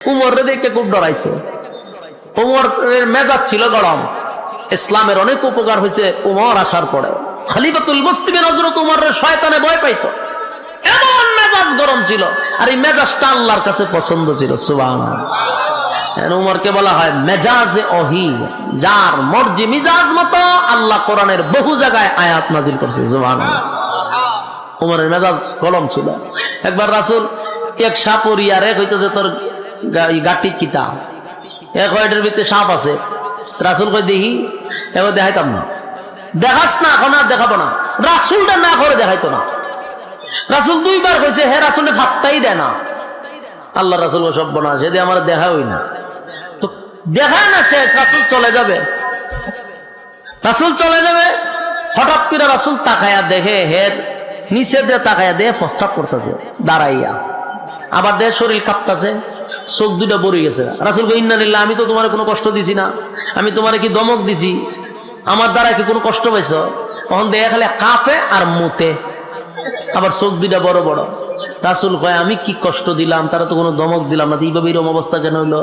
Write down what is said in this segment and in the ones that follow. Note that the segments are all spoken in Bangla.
উমরের দেখে খুব ডরাইছে। উমরের মেজাজ ছিল গরম। ইসলামের অনেক উপকার হয়েছে উমর আসার পরে। খলিফাতুল মুসলিমিন হযরত উমরের শয়তানে ভয় পাইতো, এমন মেজাজ গরম ছিল। আর এই মেজাজটা আল্লাহর কাছে পছন্দ ছিল। সুবহানাল্লাহ। উমরকে বলা হয় মেজাজে ওহী, যার মর্জি মিজাজ মতো আল্লাহ কোরআনের বহু জায়গায় আয়াত নাজিল করছে। সুবহানাল্লাহ। উমরের মেজাজ গরম ছিল। একবার রাসূল এক সাপরিয়ারে কইতেছে, তোর গাটি কিতা, এক ওয়াইডের ভিতরে সাপ আছে। রাসূল কই দেখি, এবার দেখাইতাম না। দেখাস না, এখন আর দেখাবো না। রাসূলটা না করে দেখাইতো না। রাসূল দুইবার কইছে, হে রাসূলের ভাবটাই দেয় না। আল্লাহ রাসূল সব বনা সেদি আমার দেখা হই না, তো দেখায় না শেষ। রাসূল চলে যাবে, রাসূল চলে যাবে। হঠাৎ করে রাসূল তাকায়া দেখে হের নিচে দিয়ে তাকায়া দিয়ে প্রস্রাব করতেছে দাঁড়াইয়া, আবার দেহ শরীর কাঁপতেছে, চোখ দুটা বড়ে গেছে। রাসূল কই, ইন্না লিল্লাহ, আমি তো তোমার কোনো কষ্ট দিছি না, আমি তোমার কি দমক দিছি? আমার দ্বারা কি কোনো কষ্ট পাইছ? তখন দেয়া খালি কাঁপে আর মুতে, আবার চোখ দুটা বড় বড়। রাসূল কয়, আমি কি কষ্ট দিলাম? তারা তো কোনো দমক দিলাম না, এইভাবে এরকম অবস্থা কেন হইলো?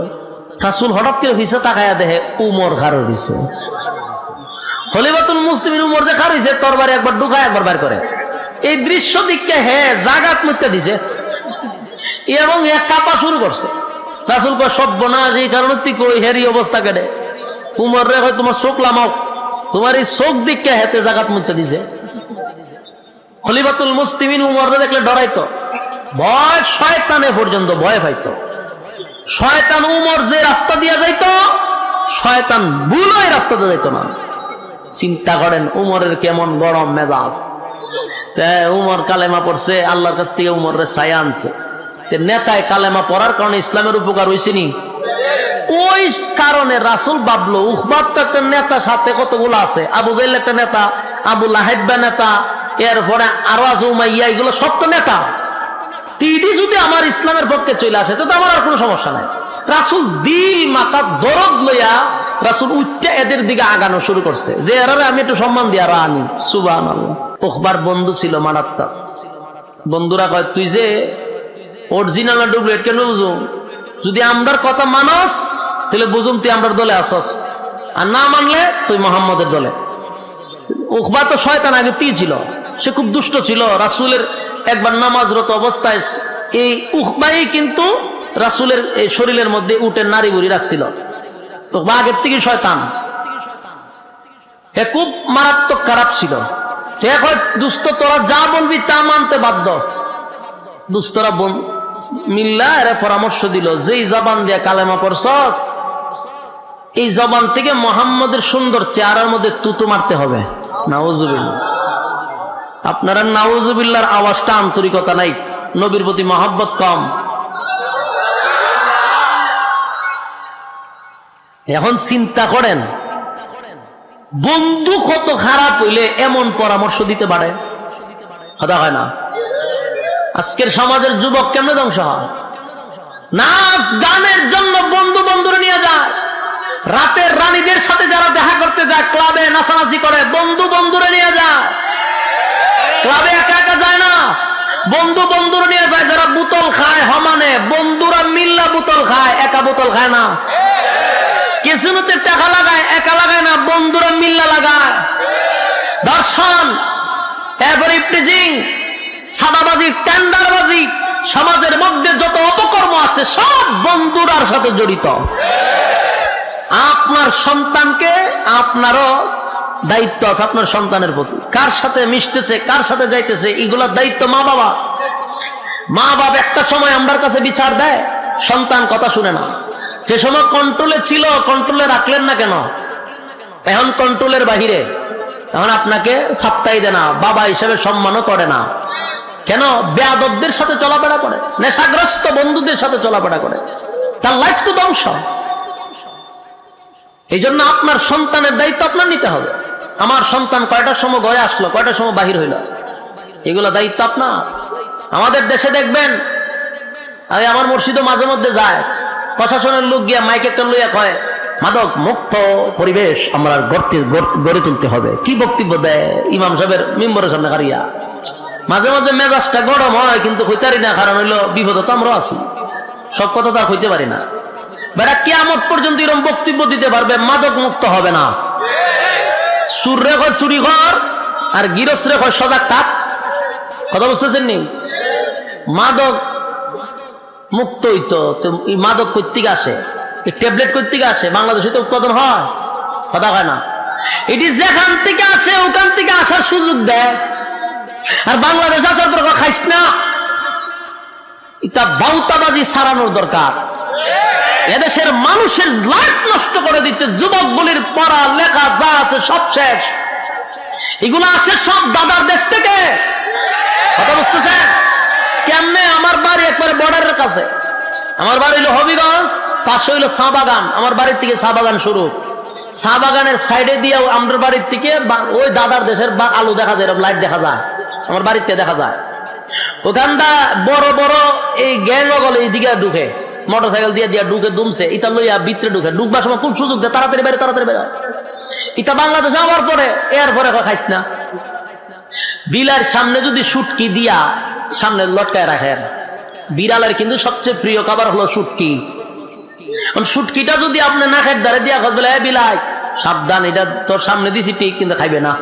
রাসূল হঠাৎ করে পিছে তাকায়া দেখে উমর খাড়া হইছে। খলিফাতুল মুসলিমিন উমর যে খাড়া হইছে, তরবারি একবার ঢুকায় একবার বাইর করে। এই দৃশ্য দিককে হে জাগাত মুতে দিছে এবং হে কাঁপা শুরু করছে। রাসূল কয়, সর্বনাশ, এই কারণে তুই কই হেরি অবস্থা কেটে? উমর রে কয়, তোমার চোখ লামাও, তোমার এই চোখ দিককে হেতে জাগাত মুতে দিছে। খলিফাতুল মুসলিমিন উমররে দেখলে ডরাইতো, ভয় শয়তানে পর্যন্ত ভয় পাইতো। শয়তান উমর যে রাস্তা দিয়ে যাইতো, শয়তান ভুল ওই রাস্তাতে যাইতো না। চিন্তা করেন উমরের কেমন গরম মেজাজ। উমর কালেমা পড়ছে, আল্লাহর কাছ থেকে উমরের ছায়া আনছে। নেতায় কালেমা পড়ার কারণে ইসলামের উপকার হয়েছে নি? ওই কারণে রাসূল ভাবলো, উখবার তো একটা নেতা, সাথে কতগুলো আছে, আবু জাহেল একটা নেতা, আবু লাহাব নেতা, এরপরে আরো আছে উমাইয়া, এগুলো সব তো নেতা। তিনটি যদি আমার ইসলামের পক্ষে চলে আসে তো আমার আর কোনো সমস্যা নাই। রাসূল দিল মাথা দরদ লইয়া রাসূল উচ্চা এদের দিকে আগানো শুরু করছে, যে এরারে আমি একটু সম্মান দিয়া রানি। সুবহানাল্লাহ। উখবার বন্ধু ছিল মারাত্মক। বন্ধুরা কয়, তুই যে অরিজিনাল না ডুপ্লিকেট কেন বুঝুম? যদি আমরার কথা মানস তাহলে বুঝুম তুই আমরার দলে আসস, আর না মানলে তুই মুহাম্মদের দলে। উখবা তো শয়তান আগে তুই ছিল, সে খুব দুষ্ট ছিল। রাসূলের একবার নামাজরত অবস্থায় এই উখবাই কিন্তু রাসূলের এই শরীরের মধ্যে উটের নারী বুড়ি রাখছিল। উখবা আগের থেকে শয়তান, হে খুব মারাত্মক খারাপ ছিল। সে কয়, দুষ্ট তোরা যা বলবি তা মানতে বাধ্য। দুস্তরা মিল্লা এরা পরামর্শ দিল, যেই জবান দিয়ে কালেমা পড়ছস, এই জবান থেকে মুহাম্মদের সুন্দর চেহারার মধ্যে তুতু মারতে হবে। নাউজুবিল্লাহ। আপনারা নাউজুবিল্লাহর আওয়াজটা আন্তরিকতা নাই, নবীর প্রতি মহব্বত কম। এখন চিন্তা করেন, বন্ধু কত খারাপ হইলে এমন পরামর্শ দিতে পারে? কথা হয় না? আজকের সমাজের যুবক কেমনে ধ্বংস হয়? নাচ গানের জন্য বন্ধু বন্ধুরে নিয়ে যায়, রাতের রানীদের সাথে যারা দেখা করতে যায়, ক্লাবে নাচানাচি করে, বন্ধু বন্ধুরে নিয়ে যায়। ক্লাবে একা একা যায় না, বন্ধু বন্ধুরে নিয়ে যায়। যারা বোতল খায় সমানে, বন্ধুরা মিল্লা বোতল খায়, একা বোতল খায় না। কিছুতে টাকা লাগায়, একা লাগায় না, বন্ধুরা মিল্লা লাগায়। দর্শন, এরপর ইফটিজিং, সাদাবাজি, টেন্ডারবাজি, সমাজের মধ্যে যত অপকর্ম আছে সব বন্ধুরার সাথে জড়িত। আপনার সন্তানকে, আপনারও দায়িত্ব আছে আপনার সন্তানের প্রতি। কার সাথে মিশতেছে, কার সাথে যাইতেছে, এগুলোর দায়িত্ব মা বাবা। মা বাবা একটা সময় আমার কাছে বিচার দেয়, সন্তান কথা শুনে না। যে সময় কন্ট্রোলে ছিল, কন্ট্রোলে রাখলেন না কেন? এখন কন্ট্রোলের বাহিরে, এখন আপনাকে ফাত্তাই দেয় না, বাবা হিসেবে সম্মানও করে না। কেন? বেয়াদবদের সাথে চলাফেরা করে, নেশাগ্রস্ত বন্ধুদের সাথে চলাফেরা করে, তার লাইফ তো ধ্বংস। এই জন্য আপনার সন্তানের দায়িত্ব আপনার নিতে হবে। আমার সন্তান কয়টার সময় ঘরে আসলো, কয়টার সময় বাহির হইল, এগুলো দায়িত্ব আপনার। আমাদের দেশে দেখবেন, আমার মসজিদও মাঝে মধ্যে যায়, প্রশাসনের লোক গিয়া মাইকে লইয়া কয়, মাদক মুক্ত পরিবেশ আমরা গড়ে তুলতে হবে। কি বক্তব্য দেয় ইমাম সাহেবের মিম্বরের সামনে হারিয়া। মাঝে মাঝে মেজাজটা গরম হয়, কিন্তু হইতারি না, কারণ হইলো বিপদ তো আমরা আছি। সব কথা তো আর হইতে পারি না। বেটা কিয়ামত পর্যন্ত এরকম বক্তব্য দিতে পারবে মাদক মুক্ত হবে না। সুর রে কয় চুরি কর, আর গিরস রে কয় সজাগ থাক। কথা বুঝতেছেন নি? মাদক মুক্ত হইতো, এই মাদক কই থেকে আসে? এই ট্যাবলেট কই থেকে আসে? বাংলাদেশে তো উৎপাদন হয়, কথা হয় না। এটি যেখান থেকে আসে ওখান থেকে আসার সুযোগ দেয়, আর বাংলাদেশ আসার পর খাইস না। এটা বাউতাবাজি ছাড়ানোর দরকার। এদেশের মানুষের লাইফ নষ্ট করে দিচ্ছে। যুবক বলির পড়া লেখা যা আছে সব শেষ। এগুলো আসে সব দাদার দেশ থেকে। কথা বুঝতেছে? কেমনে? আমার বাড়ি একবারে বর্ডারের কাছে। আমার বাড়ি হইলো হবিগঞ্জ, পাশে হইলো চা বাগান। আমার বাড়ির থেকে চা বাগান শুরু। চা বাগানের সাইডে দিয়ে আমার বাড়ির থেকে ওই দাদার দেশের আলু দেখা যায়, লাইট দেখা যায়, আমার বাড়িতে দেখা যায়। ওখানটা বড় বড় এই গ্যাং গলে এইদিকে ঢুকে, মোটরসাইকেল দিয়ে দিয়া ঢুকে দুমছে, ইটা লইয়া ভিতরে ঢুকে। ঢুকবার সময় খুব সুযোগ দেয়, তাড়াতাড়ি বেড়ে তাড়াতাড়ি বেড়ে। ইটা বাংলাদেশে আবার পরে এরপরে খাইস না। বিলার সামনে যদি শুটকি দিয়া সামনে লটকায় রাখেন, বিড়ালের কিন্তু সবচেয়ে প্রিয় খাবার হলো শুটকি। শুটকিটা যদি আপনি নাকের ধারে দিয়া বলে বিলাই সাবধান, এটা তোর সামনে দিছি ঠিক, কিন্তু খাইবে না।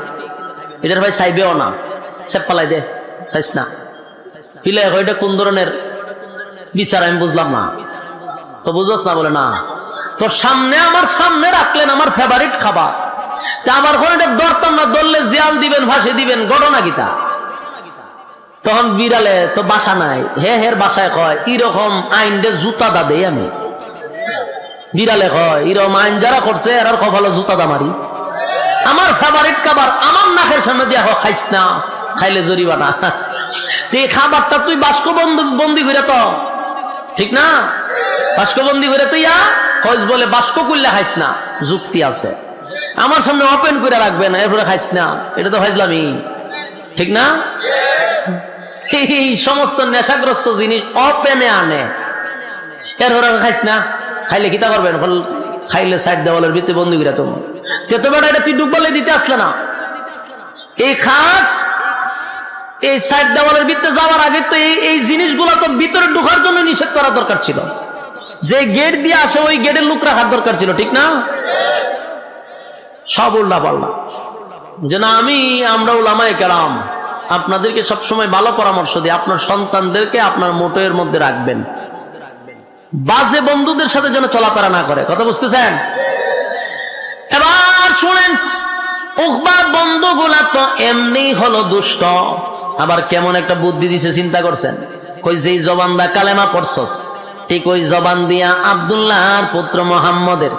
এটার ভাই চাইবেও না, সেপ পালাই দে, চাইস না। বিলাই এটা কোন ধরনের বিচার আমি বুঝলাম না। তো বুঝোস না? বলে না, তোর সামনে আমার সামনে রাখলেন আমার ফেভারিট খাবার, তা আমার ঘরে এটা ধরতাম না, ধরলে জিয়াল দিবেন, ফাঁসি দিবেন, ঘটনা কিতা? তখন বিড়ালে তো বাসা নাই, হের বাসায় কয় এরকম আইন দে জুতা দা দেই আমি। বিড়ালে কয় এরকম আইন যারা করছে এরার কপালে জুতা দা মারি। আমার ফেভারিট খাবার আমার নাকের সামনে দিয়া খাইস না, খাইলে জরিমানা। তো এই খাবারটা তুই বাস্ক বন্দি করে, তো ঠিক না? বাস্কবন্দি করে তুই কইস বলে বাস্ক করলে খাইস না, যুক্তি আছে। আমার সামনে ওপেন করে রাখবেন, এরপরে খাইস না, এটা তো খাইলামই, ঠিক না? এই সমস্ত নেশাগ্রস্ত জিনিস ওপেনে আনে, এরপরে খাইস না। খাইলে কিতা করবেন? খাইলে সাইড দেওয়ালের ভিতরে বন্দি করে তুমি তো বেটা, এটা তুই ডুবলে দিতে আসলে না। এই খাস এই সাইড দেওয়ালের ভিতরে যাওয়ার আগে তো এই জিনিসগুলো তো ভিতরে ঢোকার জন্য নিষেধ করা দরকার ছিল। যে গেট দিয়ে আসে ওই গেটের লোক রাখার দরকার ছিল, ঠিক না? সব উল্টা পাল্টা। যে না, আমরা উলামায়ে কেরাম আপনাদেরকে সবসময় ভালো পরামর্শ দিই, আপনার সন্তানদেরকে আপনার মোটের মধ্যে রাখবেন, বাজে বন্ধুদের সাথে যেন চলাফেরা না করে। কথা বুঝতেছেন? এবার শুনেন, উকবার বন্ধুগুলা তো এমনি হলো দুষ্ট, আবার কেমন একটা বুদ্ধি দিছে চিন্তা করছেন? কই যেই জবান দা কালেমা পড়ছস, ঠিক ওই জবান দিয়া আব্দুল্লাহর পুত্র মুহাম্মদের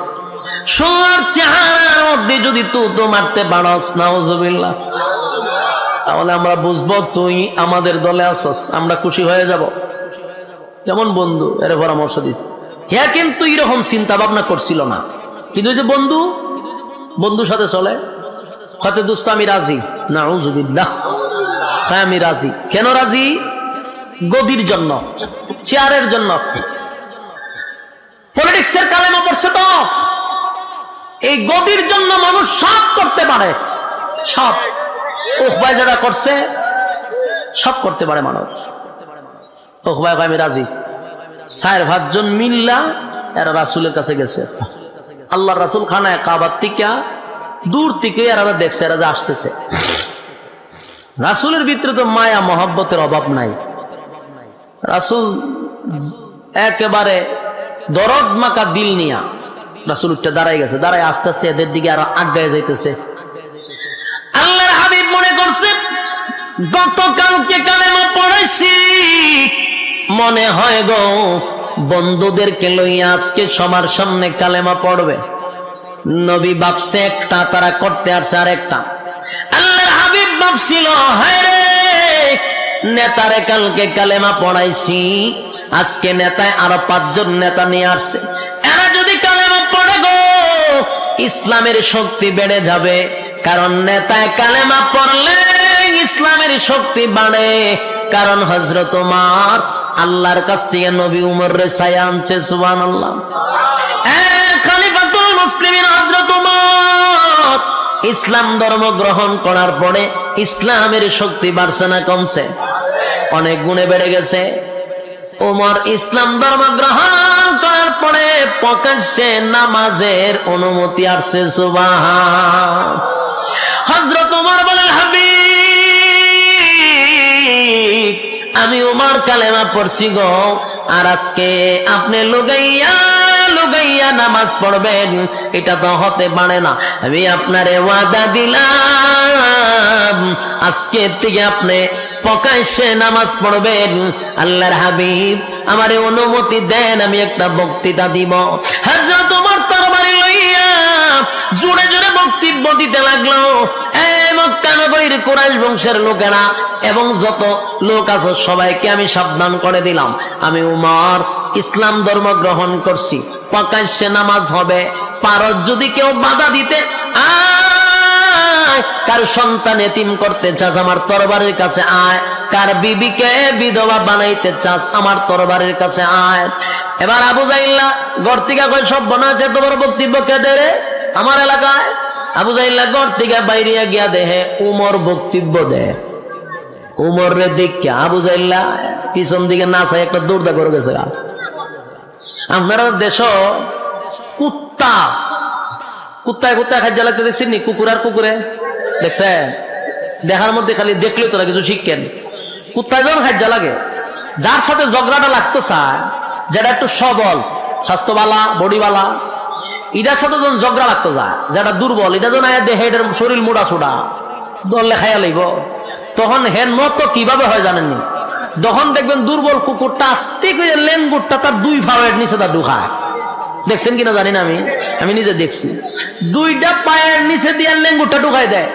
সোনার চেহারার মধ্যে যদি তো মারতে পারস, নাউজুবিল্লাহ, তাহলে আমরা বুঝবো তুই আমাদের দলে আসস, আমরা খুশি হয়ে যাব। কেমন বন্ধু, এর পরামর্শ দিছে। হ্যাঁ, কিন্তু এরকম চিন্তা ভাবনা করছিল না, কিন্তু যে বন্ধুর সাথে চলে, হয়তো দোস্ত আমি রাজি, নাউজুবিল্লাহ, হ্যাঁ আমি রাজি। কেন রাজি? গদির জন্য, চেয়ারের জন্য। পলিটিক্সের কালেমা পড়ছে তো, এই গদির জন্য মানুষ সব করতে পারে, সব। উকবায় যারা করছে সব করতে পারে মানুষ। উকবায় আমি রাজি। 4-5 জন মিল্লা এরা রাসূলের কাছে গেছে। আল্লাহর রাসূল খানায় কাবার থেকে দূর থেকে এরা দেখছে এরা যে আসতেছে। রাসূলের ভিতরে তো মায়া মহব্বতের অভাব নাই। রাসূল একেবারে দরদ মাকা দিল নিয়া রাসূল উঠে দাঁড়াই গেছে, দাঁড়ায় আস্তে আস্তে এদের দিকে আরো আগায় যাইতেছে। আল্লাহর হাবিব মনে করছে গতকালকে কালেমা পড়াইছি, মনে হয় গো বন্ধুদেরকে লইয়া আজকে সবার সামনে কালেমা পড়বে। নবী ভাবছে একটা, তারা করতে আসছে আর একটা। আল্লাহর হাবিব ভাবছিল হায় রে, নেতারে কালকে কালেমা পড়াইছি, আজকে নেতায় আরো 5 জন নেতা নিয়ে আসছে, এরা যদি কালেমা পড়ে গো ইসলামের শক্তি বেড়ে যাবে। কারণ নেতায় কালেমা পড়লে ইসলামের শক্তি বাড়ে, কারণ হযরত ওমর আল্লাহর কাছ থেকে নবী উমর রে ছায়া আনছে। সুবহানাল্লাহ। খলিফাতুল মুসলিমিন হযরত ওমর ইসলাম ধর্ম গ্রহণ করার পরে ইসলামের শক্তি বাড়ছে না কমছে? অনেক গুণে বেড়ে গেছে। ওমর ইসলাম ধর্ম গ্রহণ করার পরে প্রকাশ্যে নামাজের অনুমতি আসছে। সুবহান। হযরত ওমর বলেন, হাবিব, আমি ওমর কালেমা পড়ছি গো, আর আজকে আপনি লুগাইয়া নামাজ পড়বেন, এটা তো হতে পারে না। আমি আপনারে ওয়াদা দিলাম, আজকে থেকে আপনি প্রকাশ্যে নামাজ পড়বেন। আল্লাহর হাবিব, আমারে অনুমতি দেন, আমি একটা বক্তৃতা দিব। হযরত ওমর তরবারি লইয়া জোরে জোরে বক্তব্য দিতে লাগলো। মক্কা নগরীর কুরাইশ বংশের লোকেরা এবং যত লোক আছে সবাইকে আমি সাবধান করে দিলাম, আমি উমর ইসলাম ধর্ম গ্রহণ করছি, প্রকাশ্যে নামাজ হবে। পারো যদি কেউ বাধা দিতে, কার সন্তান এতিম করতে চাস, আমার তরবারির কাছে আয়। কার বিবিকে বিধবা বানাইতে চাস, আমার তরবারির কাছে আয়। এবার আবু জাইল্লা ঘর থেকে কই, সব বনাছে, এত বড় বক্তব্য কে দে রে আমার এলাকায়? আবু জাইল্লা ঘর থেকে বাইরে গিয়া দেহে উমর বক্তব্য দে। উমর রে দেখে আবু জাইল্লা পিছন দিকে না চাই একটা দৌড়দা করে গেছে। আপনারা দেশ কুত্তায় খাদ্য লাগতে দেখছেন নি? কুকুর আর কুকুরে দেখছেন? দেখার মধ্যে খালি দেখলে তোরা কিছু শিখেন। কুত্তায় যখন খাদ্য লাগে, যার সাথে ঝগড়াটা লাগতো চায়, যেটা একটু সবল, স্বাস্থ্যবালা, বডিবালা, এটার সাথে যখন ঝগড়া লাগতো যায়, যেটা দুর্বল, এটা যখন দেহে এটার শরীর মোড়া ছোড়া দলে খাইয়া লইব, তখন হেন মতো কিভাবে হয় জানেননি? যখন দেখবেন দুর্বল কুকুরটা আস্তে করে লেঙ্গুরটা তার দুই ভাবের নিচে তা ঢুকায়। দেখছেন কিনা জানি না, আমি নিজে দেখছি। দুইটা পায়ের নিচে দিয়ে লেঙ্গুরটা ঢুকাই দেয়,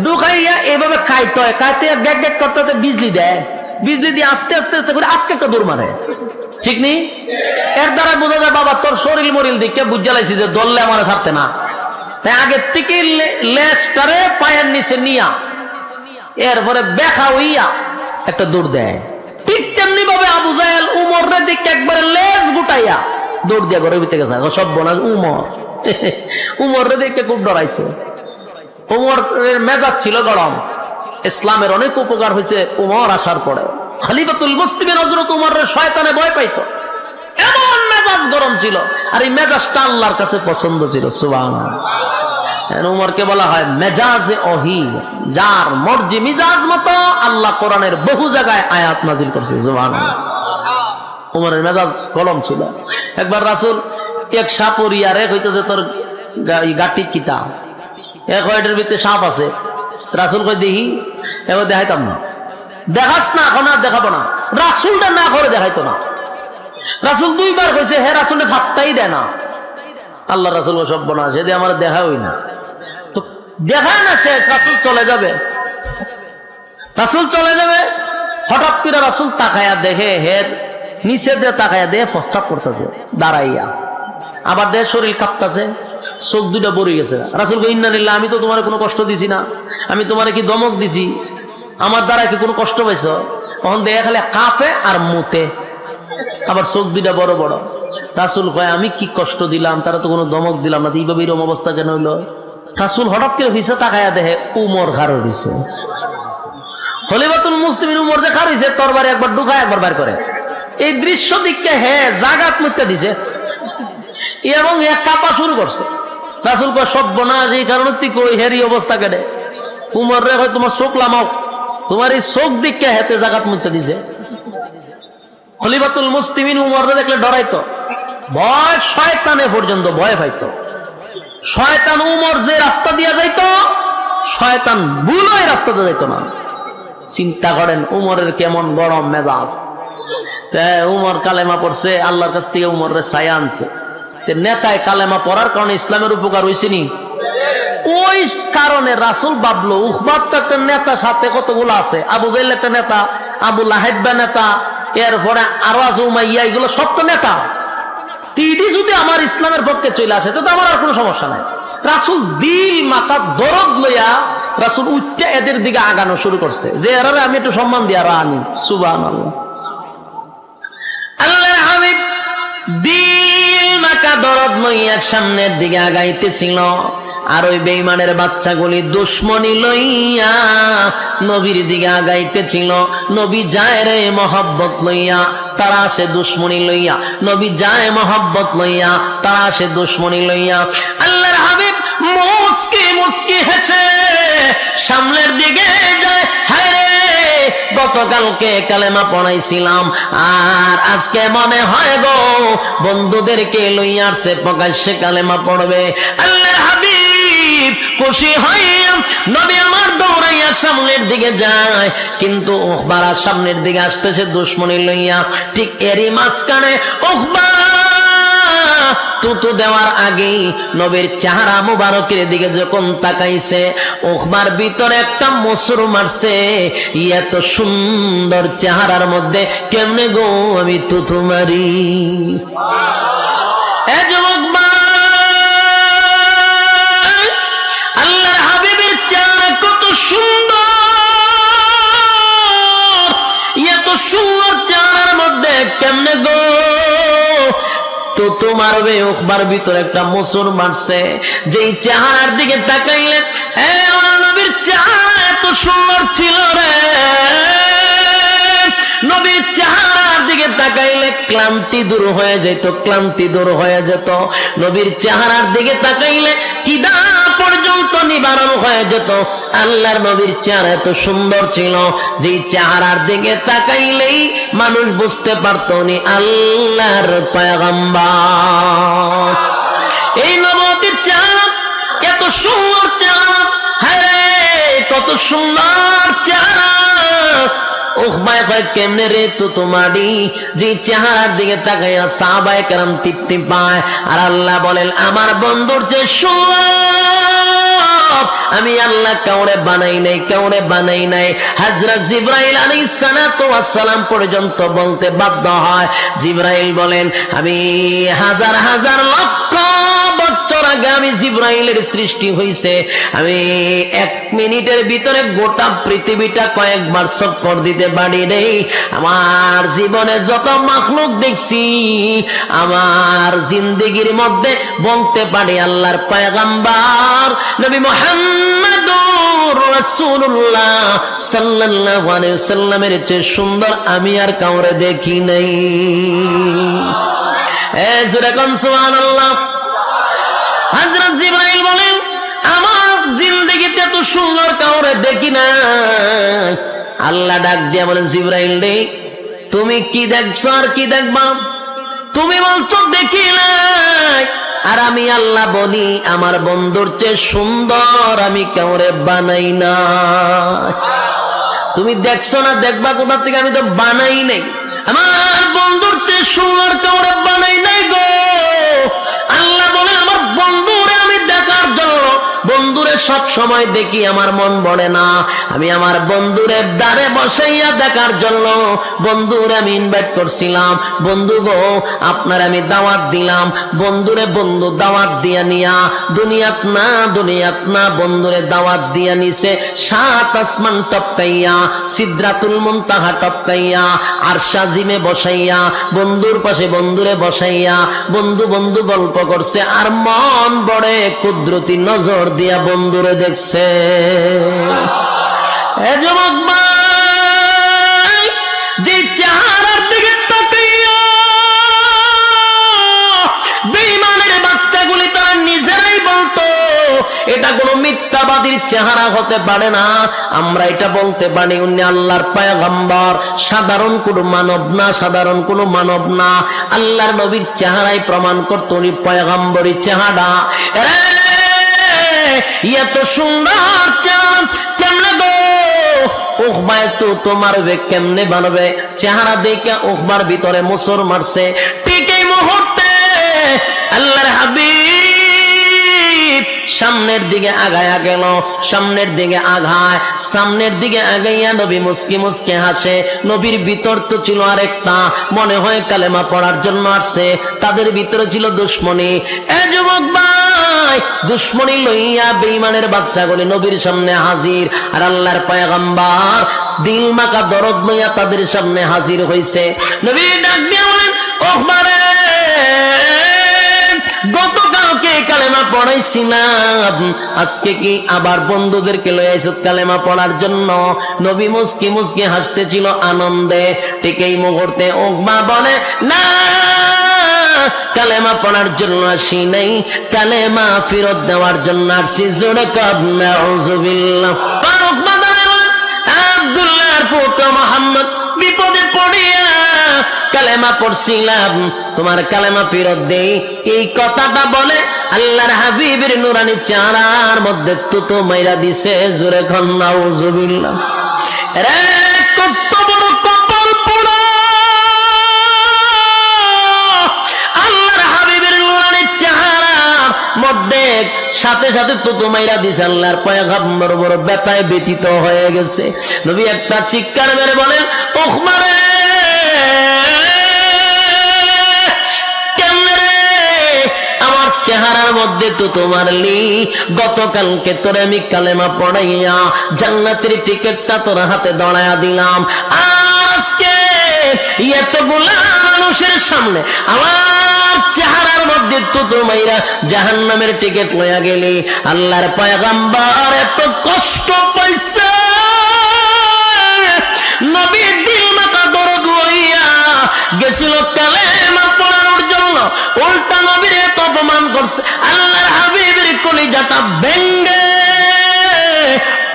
ঢুকাইয়া এভাবে খাইতে হয়, খাইতে গ্যাগ গ্যাগ করতে বিজলি দেয়, বিজলি দিয়ে আস্তে আস্তে আস্তে করে আটকে একটা দৌড় মারে। ঠিক নেই? এর দ্বারা বোঝা যায় বাবা তোর শরীর মরিল দিকে বুঝা লাইছি যে দললে আমার ছাড়তে না, তাই আগের থেকে লেজটারে পায়ের নিচে নিয়া এরপরে বেখা হইয়া একটা দৌড় দেয়। ঠিক তেমনি ভাবে আবু জাহেল উমরের দিকে একবারে লেজ গুটাইয়া দৌড় দিয়া ঘরের ভিতরে গেছে। সব বোনা উমরের দিকে খুব ডরাইছে। উমরের মেজাজ ছিল গরম। ইসলামের অনেক উপকার হয়েছে উমর আসার পরে। খলিফাতুল মুসলিমিন হযরত উমরের শয়তানে ভয় পাইতো, এমন মেজাজ গরম ছিল। আর এই মেজাজটা আল্লাহর কাছে পছন্দ ছিল। সুবহানাল্লাহ। উমরকে বলা হয় মেজাজে ওহী, যার মর্জি মিজাজ মতো আল্লাহ কোরআনের বহু জায়গায় আয়াত নাজিল করছে। সুবহানাল্লাহ। উমরের মেজাজ গরম ছিল। একবার রাসূল এক সাপরিয়ারে কইতেছে, তোর গাটি কিতা? এক ওয়াইটের ভিতরে সাপ আছে। রাসূল কই দেখি, এবার দেখাইতাম না। দেখাস না, এখন আর দেখাবো না। রাসূলটা না করে দেখাইতো না। রাসূল দুইবার কইছে, হে রাসূলের ভাবটাই দেয় না। আল্লাহ রাসূল সব বনা যদি আমার দেখা হই না, তো দেখায় না শেষ, রাসূল চলে যাবে। রাসূল চলে যাবে, হঠাৎ করে রাসূল তাকায়া দেখে হের নিচে দিয়ে তাকায়া দিয়ে প্রস্রাব করতেছে দাঁড়াইয়া, আবার দেহ শরীর কাঁপতেছে, চোখ দুটা বড়ে গেছে। রাসূল কই, ইন্না লিল্লাহ, আমি তো তোমার কোনো কষ্ট দিছি না, আমি তোমার কি দমক দিছি? আমার দ্বারা কি কোনো কষ্ট পাইছ? তখন দেখে খালি কাঁপে আর মুতে, আবার চোখ দুটা বড় বড়। রাসূল কয়, আমি কি কষ্ট দিলাম? তারা তো কোনো দমক দিলাম না, এইভাবে এরকম অবস্থা কেন হইলো? রাসূল হঠাৎ করে পিছে তাকায়া দেখে উমর খাড় হইছে। খলিফাতুল মুসলিমিন উমর যে খাড় হইছে, তরবারি একবার ঢুকায় একবার বাইর করে। এই দৃশ্য দিককে জাগাত মুতে দিছে এবং কাঁপা শুরু করছে। রাসূল কয়, সর্বনাশ, এই কারণে তুই কই হেরি অবস্থা কেটে? উমর রে কয়, তোমার চোখ লামাও, তোমার এই চোখ দিককে হেতে জাগাত মুতে দিছে। খলিফাতুল মুসলিমিন উমররে দেখলে ডরাইতো, ভয় শয়তানে পর্যন্ত ভয় পাইতো। শয়তান উমর যে রাস্তা দিয়া যাইতো, শয়তান ভুল ওই রাস্তাতে যাইতো না। চিন্তা করেন উমরের কেমন গরম মেজাজ। উমর কালেমা পড়ছে, আল্লাহর কাছ থেকে উমরের ছায়া আনছে। নেতায় কালেমা পড়ার কারণে ইসলামের উপকার হয়েছে নি? ওই কারণে রাসূল ভাবলো, উখবার তো একটা নেতা, সাথে কতগুলো আছে, আবু জাহেল একটা নেতা, আবু লাহাব নেতা, এরপরে আরো আছে উমাইয়া, এগুলো সব তো নেতা। তিনটি যদি আমার ইসলামের পক্ষে চলে আসে, তো আমার আর কোনো সমস্যা নাই। রাসূল দিল মাথা দরদ লইয়া রাসূল উচ্চা এদের দিকে আগানো শুরু করছে, যে এরা আমি একটু সম্মান দিয়া রানি। সুবহানাল্লাহ। আল্লাহর হাবিব দিল মাথা দরদ লইয়া সামনের দিকে আগাইতেছিল। আর ওই বেঈমানের বাচ্চাগুলি দুশমনি লইয়া নবীর দিকে আগাইতেছিল। নবী যায় রে মহব্বত লইয়া, তারা আসে দুশমনি লইয়া। নবী যায় মহব্বত লইয়া, তারা আসে দুশমনি লইয়া। আল্লাহর হাবিব মুস্কি মুস্কি হেসে সামনের দিকে যায়। হায় রে, গতকালকে কালেমা পড়াইছিলাম, আর আজকে মনে হয় গো বন্ধুদেরকে লইয়া আসছে প্রকাশ্যে কালেমা পড়বে। আল্লাহর হাবিব খুশি হইয়া নবী আমার দৌড়াইয়া সামনের দিকে যায়, কিন্তু উখবার সামনের দিকে আসতেছে দুশমনি লইয়া। ঠিক এরই মাঝখানে উখবা তুতু দেওয়ার আগেই নবীর চেহারা মুবারকের দিকে যখন তাকাইছে, উখবার ভিতরে একটা মসুর মারছে। এত সুন্দর চেহারার মধ্যে কেমনে গো আমি তুতু মারি? এ যুবক ভাই, আল্লাহর হাবিবের চেহারা কত সুন্দর, এত সুন্দর চেহারার মধ্যে কেমনে গো তো তোমার উখবার ভিতরে একটা মুসুর মারছে। যেই চেহারার দিকে তাকাইলে আমার নবীর চেহারা এত সুন্দর ছিল রে, নবীর চেহারার দিকে তাকাইলে ক্লান্তি দূর হয়ে যেত, ক্লান্তি দূর হয়ে যেত। নবীর চেহারার দিকে তাকাইলে কিদা পর্যন্ত নিবারণ হয়ে যেত। আল্লাহর নবীর চেহারা এত সুন্দর ছিল, যেই চেহারার দিকে তাকাইলেই মানুষ বুঝতে পারত উনি আল্লাহর পয়গম্বর। এই নবীর চেহারা এত সুন্দর চেহারা, হ্যাঁ কত সুন্দর চেহারা। উখবায় কয় কেমনে রে তো তোমারি? যে চেহারার দিকে তাকাইয়া সাহাবায়ে কেরাম তৃপ্তি পায়। আর আল্লাহ বলেন আমার বন্ধুর যে সুন্দর, আমি আল্লাহ কাউরে বানাই নাই, কাউরে বানাই নাই। হযরত জিবরাইল আলাইহিস সালাতু ওয়াস সালাম পর্যন্ত বলতে বাধ্য হয়। জিবরাইল বলেন আমি হাজার হাজার লক্ষ বছর আগে আমি জিবরাইলের সৃষ্টি হইছে, আমি 1 মিনিটের ভিতরে গোটা পৃথিবীটা কয়েকবার চক্কর দিতে পারি রে। আমার জীবনে যত মাখলুক দেখছি, আমার জিন্দেগির মধ্যে বলতে পারি আল্লাহর পয়গম্বর নবী মুহাম্মদুর রাসূলুল্লাহ সাল্লাল্লাহু আলাইহি ওয়াসাল্লামের চেয়ে সুন্দর আমি আর কাউরে দেখি নাই। জোরে কোন সুবহানাল্লাহ। হযরত জিবরাইল বলেন আমার জিন্দেগিতে এত সুন্দর কাউরে দেখি না। আল্লাহ ডাক দিয়া বলেন জিবরাইল রে, তুমি কি দেখছো আর কি দেখবা? তুমি বলছো দেখি নাই, আর আমি আল্লাহ বলি আমার বন্ধুর চেয়ে সুন্দর আমি কাউরে বানাই না। তুমি দেখছো না, দেখবা কোথা থেকে? আমি তো বানাই নাই, আমার বন্ধুর চেয়ে সুন্দর কাউরে বানাই নাই গো। আল্লাহ বলে আমার বন্ধুরে আমি দেখার জন্য, বন্ধুরে সব সময় দেখি আমার মন ভরে না, আমি আমার বন্ধুরে দ্বারে বসাইয়া দেখার জন্য বন্ধুরে আমি ইনভাইট করছিলাম। বন্ধু গো আপনার আমি দাওয়াত দিলাম, বন্ধুরে বন্ধু দাওয়াত দিয়া নিয়া দুনিয়াত না বন্ধুরে দাওয়াত দিয়া নিছে 7 আসমান টপকাইয়া, সিদরাতুল মুনতাহা টপকাইয়া, আরশ আজিমে বসাইয়া, বন্ধুর পাশে বন্ধুরে বসাইয়া বন্ধু বন্ধু গল্প করছে, আর মন বড়ে কুদরতি নজর দিয়া বন্ধুরে দেখছে। এ যুবক ভাই, যে চেহারার দিকে তাকাইয়া বেঈমানের বাচ্চাগুলি তারা নিজেরাই বলতো এটা কোনো মিথ্যাবাদীর চেহারা হতে পারে না, আমরা এটা বলতে পারি উনি আল্লাহর পয়গম্বর, সাধারণ কোনো মানব না, সাধারণ কোনো মানব না। আল্লাহর নবীর চেহারাই প্রমাণ করত উনি পয়গম্বরী চেহারা। এত সুন্দর চাঁদ কেমনে গো উখবায় তো তোমার কেমনে বানবে? চেহারা দেখে উখবার ভিতরে মুসর মারছে। ঠিক এই মুহূর্তে আল্লাহর হাবিব সামনের দিকে আগায়া গেল, সামনের দিকে আগায়, সামনের দিকে আগাইয়া নবী মুস্কি মুস্কি হাসে। নবীর ভিতর তো ছিল আরেকটা, মনে হয় কালেমা পড়ার জন্য আসছে, তাদের ভিতরে ছিল দুশমনি। এ যুবক ভাই, দুশমনি লইয়া বেঈমানের বাচ্চাগুলি নবীর সামনে হাজির, আর আল্লাহর পয়গম্বর দিল মাকা দরদ লইয়া তাদের সামনে হাজির হইছে। নবী ডাক দিয়া বলেন, ওহবারে গতকালকে কালেমা পড়াইছিলাম, আজকে কি আবার বন্ধুদেরকে লয়ে আইছো কালেমা পড়ার জন্য? নবী মুস্কি মুস্কি হাসতেছিল আনন্দে। ঠিক এই মুহূর্তে উকবা বলে, না, কালেমা পড়ার জন্য আসি নাই, কালেমা ফেরত দেওয়ার জন্য আসছি। জোরে কর নাউযুবিল্লাহ। উকবা বলেন, আব্দুল্লাহর পুত্র মুহাম্মদ বিপদে পড়িয়া কালেমা পড়ছিলাম, তোমার কালেমা ফেরত দেই। এই কথাটা বলে আল্লাহর হাবিবের নুরানি চেহারার মধ্যে তুতো মাইরা দিছে। জোরে কর নাউযুবিল্লাহ। রে কত বড় কপাল পোড়া! আল্লাহর হাবিবের নুরানি চেহারার মধ্যে সাথে সাথে তুতো মাইরা দিছে। আল্লাহর পয়গম্বর বড় ব্যথায় ব্যথিত হয়ে গেছে। নবী একটা চিৎকার মেরে বলেন, উকবা রে, চেহারার মধ্যে তো তোমার লি, গতকালকে তোরে আমি কালেমা পড়াইয়া জান্নাতের টিকিটটা তোর হাতে ধরাইয়া দিলাম, আর আজকে এতগুলা মানুষের সামনে আমার চেহারার মধ্যে তো তোমাইরা জাহান্নামের টিকিট লইয়া গেলি। আল্লাহর পয়গম্বর এত কষ্ট পাইছে, নবী দিল মাথা দরদ লইয়া গেছিল কালেমা পড়ানোর জন্য, উল্টা নবীর এত অপমান করছে। আল্লাহর হাবিবের কলিজাটা ভেঙ্গে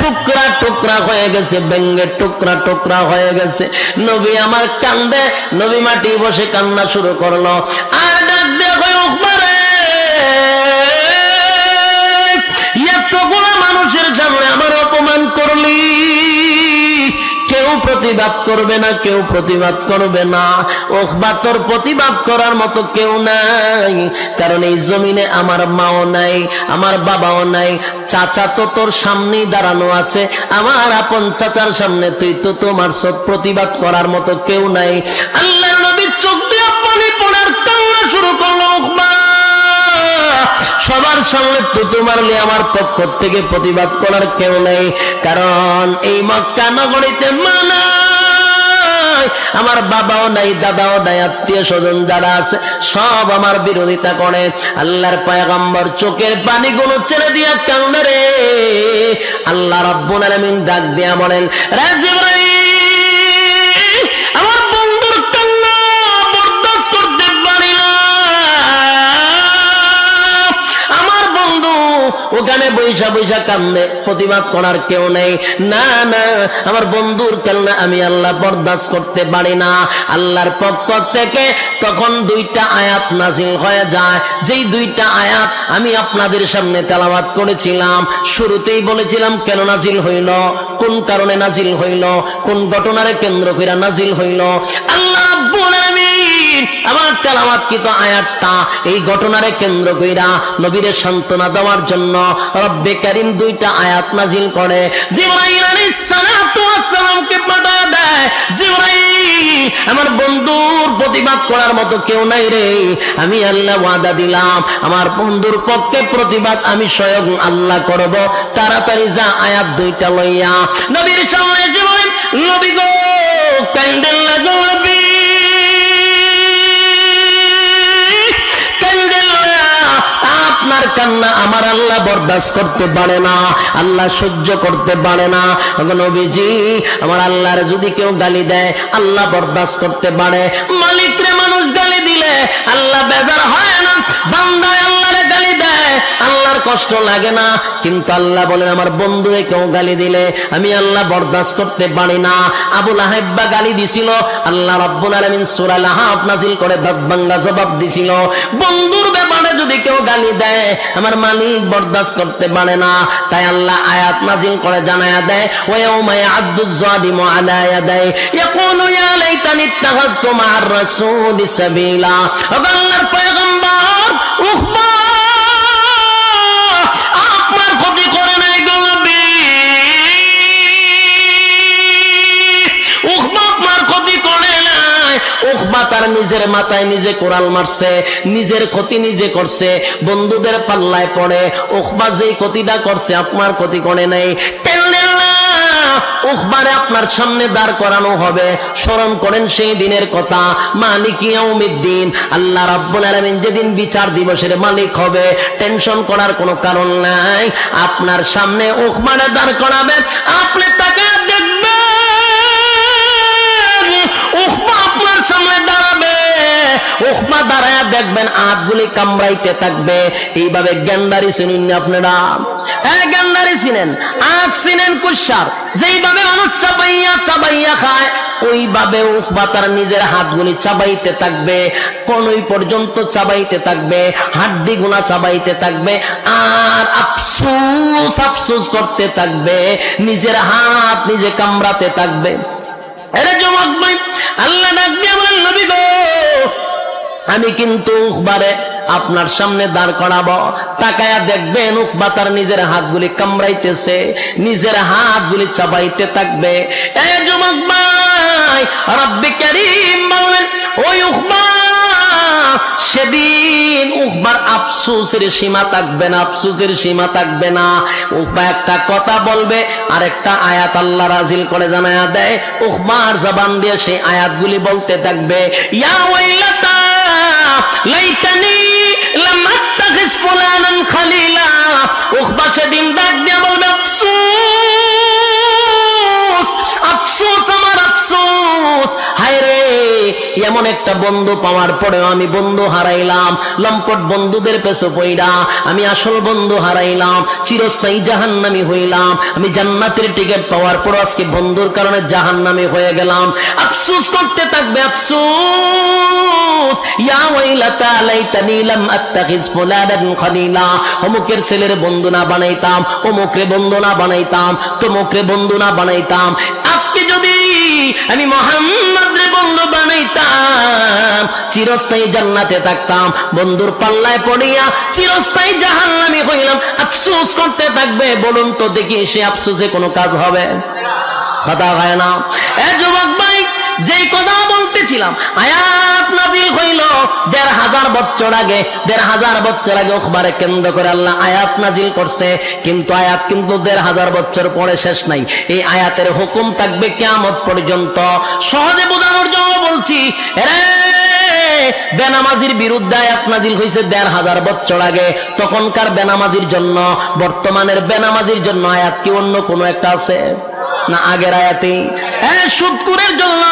টুকরা টুকরা হয়ে গেছে, ভেঙ্গে টুকরা টুকরা হয়ে গেছে। নবী আমার কান্দে, নবী মাটি বসে কান্না শুরু করলো, আর ডাক দেখো উকবা রে, এতগুলা মানুষের সামনে আমার অপমান করলি, কেউ প্রতিবাদ করবে না, কেউ প্রতিবাদ করবে না। উকবা, তোর প্রতিবাদ করার মতো কেউ নাই, কারণ এই জমিনে আমার মাও নাই, আমার বাবাও নাই, চাচা তো তোর সামনেই দাঁড়ানো আছে, আমার আপন চাচার সামনে তুই তো তোমার সব প্রতিবাদ করার মতো কেউ নাই। আল্লাহর নবী চোখ দিয়ে পানি পড়ার কান্না শুরু করলো, উকবা, সবার সামনে তো তোমার আমার পক্ষ থেকে প্রতিবাদ করার কেউ নেই, কারণ এই মক্কা নগরীতে মানা আমার বাবাও নাই, দাদাও নাই, আত্মীয় স্বজন যারা আছে সব আমার বিরোধিতা করে। আল্লাহর পয়গম্বর চোখের পানিগুলো ছেড়ে দিয়া কান্দে রে। আল্লাহ রাব্বুল আলামিন ডাক দিয়া বলেন, রে জিবরাইল, আমার বন্ধুর কান্না বরদাস্ত করতে পারি না, আমার বন্ধু ওখানে বৈশা বৈশা কান্দে, প্রতিবাদ করার কেউ নেই। না না, আমার বন্ধুর কান্না আমি আল্লাহ বরদাস্ত করতে পারি না। আল্লাহর পক্ষ থেকে তখন দুইটা আয়াত নাজিল হয়ে যায়, যেই দুইটা আয়াত আমি আপনাদের সামনে তেলাওয়াত করেছিলাম। শুরুতেই বলেছিলাম কেন নাজিল হইল, কোন কারণে নাজিল হইল, কোন ঘটনারে কেন্দ্র করে নাজিল হইল। আল্লাহ রাব্বুল আলামিন আমার তেলাওয়াতকৃত আয়াতটা এই ঘটনারে কেন্দ্র কইরা নবীরে সান্ত্বনা দেওয়ার জন্য রব্বে কারীম দুইটা আয়াত নাজিল করে। জিবরাইল আলাইহিস সালাতু ওয়াস সালামকে পাঠায় দেয়, জিবরাইল, আমার বন্ধুর প্রতিবাদ করার মতো কেউ নাই রে, আমি আল্লাহ ওয়াদা দিলাম আমার বন্ধুর পক্ষে প্রতিবাদ আমি স্বয়ং আল্লাহ করব, তাড়াতাড়ি যা আয়াত দুইটা লইয়া। নবীর সামনে জিবরাইল, নবী গো কান্দেন লাগো, নবী আপনার কান্না আমার আল্লাহ বরদাস্ত করতে পারে না, আল্লাহ সহ্য করতে পারে না। নবীজি, আমার আল্লাহর যদি কেউ গালি দেয় আল্লাহ বরদাস্ত করতে পারে, মালিকরে মানুষ গালি দিলে আল্লাহ বেজার হয় না, বান্দায় আল্লাহরে গালি দেয় আল্লাহর কষ্ট লাগে না, কিন্তু আল্লাহ বলেন আমার বন্ধুরে কেউ গালি দিলে আমি আল্লাহ বরদাস্ত করতে পারি না। আবু লাহাব গালি দিছিল, আল্লাহ রাব্বুল আলামিন সূরা লাহাব নাজিল করে দাঁত ভাঙ্গা জবাব দিছিল, বন্ধুর ব্যাপারে যদি কেউ গালি দেয় আমার মালিক বরদাস্ত করতে পারে না। তাই আল্লাহ আয়াত নাজিল করে জানায়া দেয়, ওয়ায়াউমা ইয়া'আদ্দুয যালিমু আলা ইয়াদাইহি ইয়াকুলু ইয়া লাইতানি ইত্তাখাযতু মা'আর রাসূলি সাবিলা। আল্লাহর পয়গম্বর উকবা আপনার ক্ষতি করে নাই গো নবী, উকবা আপনার ক্ষতি করে নাই। উকবা তার নিজের মাথায় নিজে কোরাল মারছে, নিজের ক্ষতি নিজে করছে, বন্ধুদের পাল্লায় পড়ে। উকবা যেই ক্ষতিটা করছে আপনার ক্ষতি করে নাই। উখবারে আপনার সামনে দাঁড় করানো হবে। স্মরণ করেন সেই দিনের কথা, মালিক ইয়াউমিদ্দিন, আল্লাহ রাব্বুল আলামিন যেদিন বিচার দিবসের মালিক হবে, টেনশন করার কোনো কারণ নাই। আপনার সামনে উখবারে দাঁড় করাবে, আপনি তাকে দেখবেন, উখবা আপনার সামনে দাঁড়াবে, উখবা দাঁড়ায় দেখবেন আঁতগুলি কামড়াইতে থাকবে। এইভাবে গ্যান্ডারি চিনেন না আপনারা? গ্যান্ডারি চিনেন, আঁত চিনেন, কুশার, যেইভাবে মানুষ চাবাইয়া চাবাইয়া খায়, ওইভাবে উখবা তার নিজের হাতগুলি চাবাইতে থাকবে, কোনই পর্যন্ত চাবাইতে থাকবে, হাড্ডি গুনা চাবাইতে থাকবে, আর আফসোস আফসোস করতে থাকবে, নিজের হাত নিজে কামড়াতে থাকবে। আরে যুবক ভাই, আল্লাহ ডাক দিয়ে বলেন, নবী গো, আমি কিন্তু উখবারে আপনার সামনে দাঁড় করাবো, তাকায়া দেখবেন উখবা তার নিজের হাতগুলি কামড়াইতেছে, নিজের হাতগুলি চাবাইতে থাকবে। এ যুবক ভাই, রব্বে কারীম বললেন, ওই উখবা সেদিন উখবার আফসোসের সীমা থাকবে না, আফসোসের সীমা থাকবে না। উখবা একটা কথা বলবে, আর একটা আয়াত আল্লাহ নাযিল করে জানায়া দেয়, উখবার জবান দিয়ে সেই আয়াতগুলি বলতে থাকবে, ইয়া ওয়াইলাতা লাইতানি লাম আত্তাখিজ ফুলানান খালিলা। উখবা সেদিন ডাক দিয়ে বলবে, আফসোস আফসোস, আমার আফসোস, হায় রে, এমন একটা বন্ধু পাওয়ার পরেও আমি বন্ধু হারাইলাম, লম্পট বন্ধুদের পেছনে পইড়া আমি আসল বন্ধু হারাইলাম, চিরস্থায়ী জাহান্নামী হইলাম, আমি জান্নাতের টিকিট পাওয়ার পর আজকে বন্ধুর কারণে জাহান্নামী হয়ে গেলাম। আফসোস করতে থাকবে, আফসোস, ইয়া ওয়াইলাতা লাইতানি লাম আত্তাখিজ ফুলানান খালিলা। অমুকের ছেলের বন্ধু না বানাইতাম, অমুকরে বন্ধু না বানাইতাম, তমুকরে বন্ধু না বানাইতাম, আজকে যদি আমি মুহাম্মদ রে বন্ধু বানাইতাম, চিরস্থায়ী জান্নাতে থাকতাম, বন্ধুর পাল্লায় পড়িয়া চিরস্থায়ী জাহান্নামী হইলাম। আফসোস করতে থাকবে। বলুন তো দেখি, সে আফসোসে কোনো কাজ হবে? কথা হয় না। এ যুবক ভাই, যেই কথা বলতেছিলাম, আয়াত নাযিল হইল ১৫০০ বছর আগে, ১৫০০ বছর আগে উখবারে কেন্দ্র করে আল্লাহ আয়াত নাযিল করছে, কিন্তু আয়াত কিন্তু ১৫০০ বছর পরে শেষ নাই। এই আয়াতের হুকুম থাকবে কিয়ামত পর্যন্ত। সহজে বোঝানোর জন্য বলছি, রে বেনামাজির বিরুদ্ধে আয়াত নাযিল হয়েছে ১৫০০ বছর আগে, তখনকার বেনামাজির জন্য, বর্তমানের বেনামাজির জন্য আয়াত কি অন্য কোনো একটা আছে না? আগের আয়াতে সুদখোরের জন্য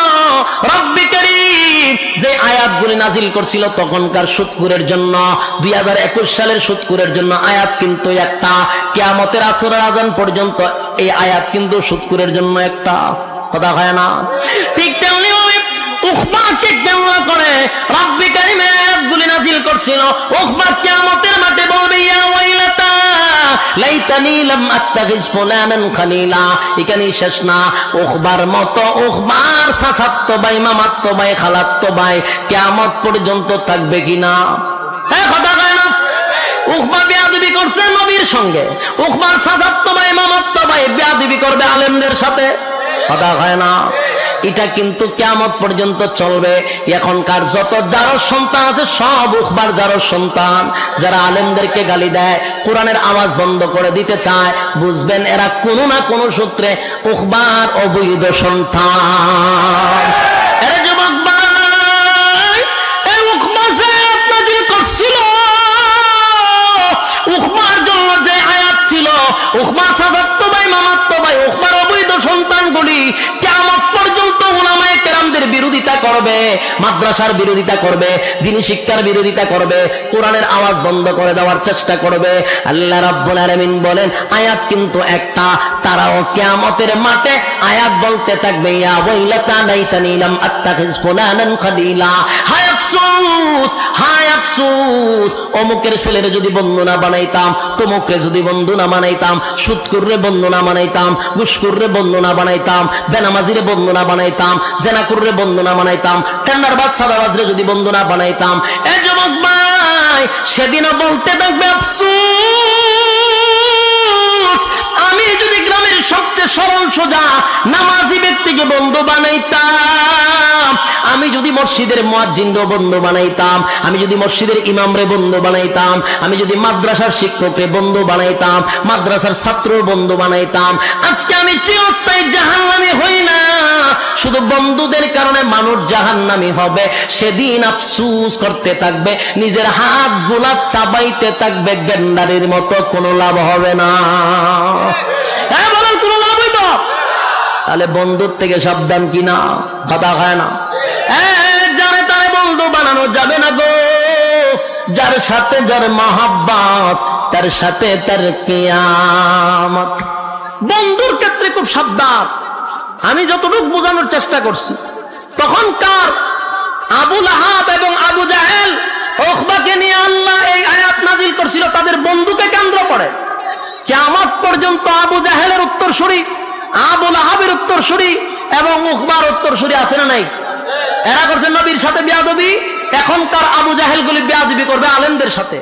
রব্বে কারীম যে আয়াতগুলি নাযিল করছিল তখনকার সুদখোরের জন্য, ২০২১ সালের সুদখোরের জন্য আয়াত কিন্তু একটা, কিয়ামতের আসরের আযান পর্যন্ত এই আয়াত কিন্তু সুদখোরের জন্য একটা। কথা হয় না? ঠিক তেমনি উখবাকে কেন্দ্র করে রব্বে কারীম আয়াতগুলি নাযিল করছিল। উখবা কিয়ামতের মাঠে বলবে, ইয়া ওয়াইলাতা লাইতানি লাম আত্তাখিজ ফুলানান খালিলা। এখানেই শেষ না, উখবার মতো উখবার চাচাতো ভাই, মামাতো ভাই, খালাতো ভাই কিয়ামত পর্যন্ত থাকবে কিনা? হ্যাঁ, কথা কয় না? উখবা বেয়াদবি করছে নবীর সঙ্গে, উখবার চাচাতো ভাই, মামাতো ভাই বেয়াদবি করবে আলেমদের সাথে। কথা হয় না? এটা কিন্তু কিয়ামত পর্যন্ত চলবে। এখনকার যত জারজ সন্তান আছে সব উখবার জারজ সন্তান। যারা আলেমদেরকে গালি দেয়, কোরআনের আওয়াজ বন্ধ করে দিতে চায়, বুঝবেন এরা কোনো না কোনো সূত্রে উখবার অবৈধ সন্তান। এরা যুবক ভাই, এই উখবা যে আয়াত নাযিল করছিল, উখবার জন্য যে আয়াত ছিল, উখবার চাচাতো ভাই, মামাতো ভাই, উখবার অবৈধ সন্তানগুলি কিয়ামত পর্যন্ত উলামায়ে কেরামদের বিরোধিতা করবে, মাদ্রাসার বিরোধিতা করবে, দ্বীনি শিক্ষার বিরোধিতা করবে, কোরআনের আওয়াজ বন্ধ করে দেওয়ার চেষ্টা করবে। আল্লাহ রাব্বুল আলামিন বলেন, আয়াত কিন্তু একটা, তারাও কিয়ামতের মাঠে আয়াত বলতে থাকবে, ইয়া ওয়াইলাতা লাইতানি লাম আত্তাখিজ ফুলানান খালিলা। হায় আফসোস, হায় আফসোস, অমুকের ছেলেরে যদি বন্ধু না বানাইতাম, তমুকরে যদি বন্ধু না বানাইতাম, সুদখোররে বন্ধু না বানাইতাম, ঘুষখোররে বন্ধু না বানাইতাম, বেনামাজিরে বন্ধু না বানাইতাম, জেনাকুররে বন্ধু না বানাইতাম, টেন্ডারবাজ সাদাবাজরে যদি বন্ধু না বানাইতাম। এ যুবক ভাই, সেদিনও বলতে থাকবে আফসোস, আমি যদি গ্রামের সবচেয়ে সরল সোজা নামাজি ব্যক্তিকে বন্ধু বানাইতাম। আমি যদি মসজিদের মুয়াজ্জিনকে বন্ধু বানাইতাম, আমি যদি মসজিদের ইমামরে বন্ধু বানাইতাম, আমি যদি মাদ্রাসার শিক্ষককে বন্ধু বানাইতাম, মাদ্রাসার ছাত্র বন্ধু বানাইতাম, আজকে আমি চিরস্থায়ী জাহান্নামী হই না। শুধু বন্ধুদের কারণে মানুষ জাহান্নামী হবে, সেদিন আফসোস করতে থাকবে, নিজের হাত গুলা চাবাইতে থাকবে, গেন্ডারির মতো কোনো লাভ হবে না। হ্যাঁ বলেন, কোনো লাভ হইব? তাহলে বন্ধুর থেকে সাবধান কিনা, কথা হয় না। যারে তারে বন্ধু বানানো যাবে না গো। যার সাথে যার মহাব্বত, তার সাথে তার কিয়ামত। বন্ধুর ক্ষেত্রে খুব সাবধান। আমি যতটুকু বোঝানোর চেষ্টা করছি, তখনকার আবু লাহাব এবং আবু জাহেল, উকবাকে নিয়ে আল্লাহ এই আয়াত নাজিল করছিল তাদের বন্ধুকে কেন্দ্র করে। কিয়ামত পর্যন্ত আবু জাহেলের উত্তরসূরি, আবু লাহাবের উত্তরসূরি এবং উকবার উত্তরসূরি আছে না নাই? এরা করছে নবীর সাথে বেয়াদবি, এখনকার আবু জাহেল গুলি বেয়াদবি করবে আলেমদের সাথে।